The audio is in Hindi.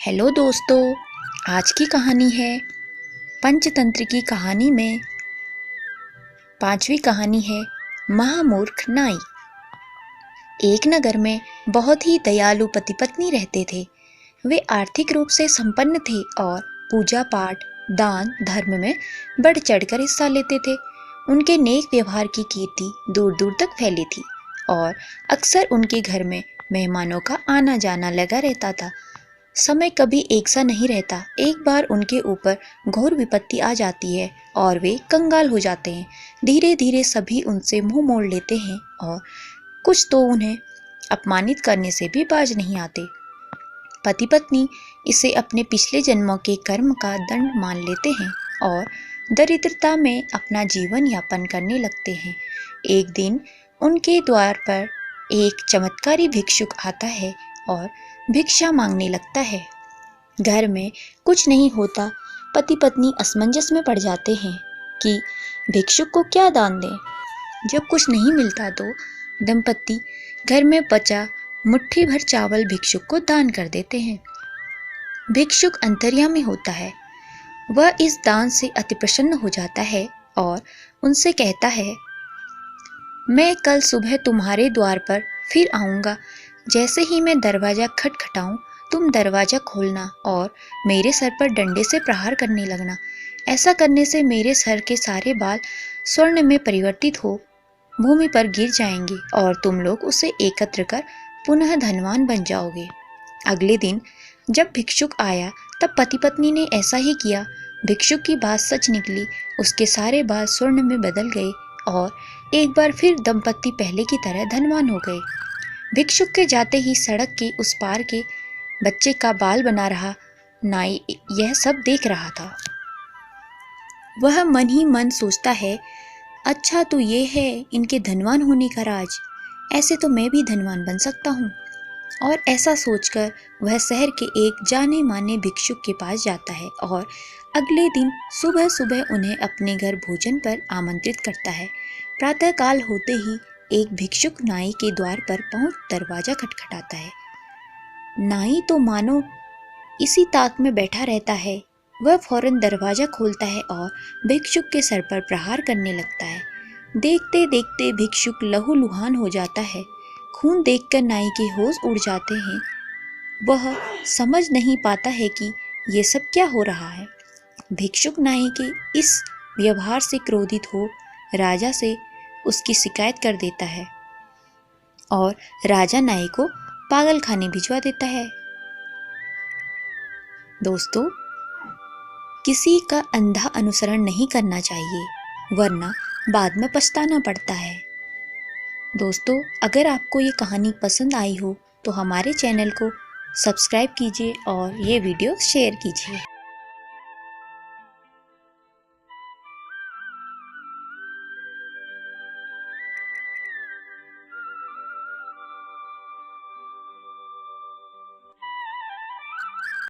हेलो दोस्तों, आज की कहानी है पंचतंत्र की कहानी में पांचवी कहानी है महामूर्ख नाई। एक नगर में बहुत ही दयालु पति पत्नी रहते थे। वे आर्थिक रूप से संपन्न थे और पूजा पाठ दान धर्म में बढ़ चढ़कर हिस्सा लेते थे। उनके नेक व्यवहार की कीर्ति दूर दूर तक फैली थी और अक्सर उनके घर में मेहमानों का आना जाना लगा रहता था। समय कभी एक सा नहीं रहता। एक बार उनके ऊपर घोर विपत्ति आ जाती है और वे कंगाल हो जाते हैं। धीरे धीरे सभी उनसे मुंह मोड़ लेते हैं और कुछ तो उन्हें अपमानित करने से भी बाज नहीं आते। पति पत्नी इसे अपने पिछले जन्मों के कर्म का दंड मान लेते हैं और दरिद्रता में अपना जीवन यापन करने लगते हैं। एक दिन उनके द्वार पर एक चमत्कारी भिक्षुक आता है और भिक्षा मांगने लगता है। घर में कुछ नहीं होता। पति पत्नी असमंजस में पड़ जाते हैं कि भिक्षुक को क्या दान दें। जब कुछ नहीं मिलता तो दंपति घर में बचा मुट्ठी भर चावल भिक्षुक को दान कर देते हैं। भिक्षुक अंतर्यामी होता है। वह इस दान से अति प्रसन्न हो जाता है और उनसे कहता है, मैं कल सुबह तुम्हारे द्वार पर फिर आऊँगा। जैसे ही मैं दरवाज़ा खटखटाऊं तुम दरवाज़ा खोलना और मेरे सर पर डंडे से प्रहार करने लगना। ऐसा करने से मेरे सर के सारे बाल स्वर्ण में परिवर्तित हो भूमि पर गिर जाएंगे और तुम लोग उसे एकत्र कर पुनः धनवान बन जाओगे। अगले दिन जब भिक्षुक आया तब पति पत्नी ने ऐसा ही किया। भिक्षुक की बात सच निकली। उसके सारे बाल स्वर्ण में बदल गए और एक बार फिर दंपति पहले की तरह धनवान हो गए। भिक्षुक के जाते ही सड़क के उस पार के बच्चे का बाल बना रहा नाई यह सब देख रहा था। वह मन ही मन सोचता है, अच्छा तो ये है इनके धनवान होने का राज। ऐसे तो मैं भी धनवान बन सकता हूँ। और ऐसा सोचकर वह शहर के एक जाने माने भिक्षुक के पास जाता है और अगले दिन सुबह सुबह उन्हें अपने घर भोजन पर आमंत्रित करता है। प्रातःकाल होते ही एक भिक्षुक नाई के द्वार पर पहुंच दरवाजा खटखटाता है। नाई तो मानो इसी ताक में बैठा रहता है। वह फौरन दरवाजा खोलता है और भिक्षुक के सर पर प्रहार करने लगता है। देखते देखते भिक्षुक लहूलुहान हो जाता है। खून देखकर नाई के होश उड़ जाते हैं। वह समझ नहीं पाता है कि ये सब क्या हो रहा है। भिक्षुक नाई के इस व्यवहार से क्रोधित हो राजा से उसकी शिकायत कर देता है और राजा नाई को पागल खाने भिजवा देता है। दोस्तों, किसी का अंधा अनुसरण नहीं करना चाहिए वरना बाद में पछताना पड़ता है। दोस्तों, अगर आपको ये कहानी पसंद आई हो तो हमारे चैनल को सब्सक्राइब कीजिए और ये वीडियो शेयर कीजिए।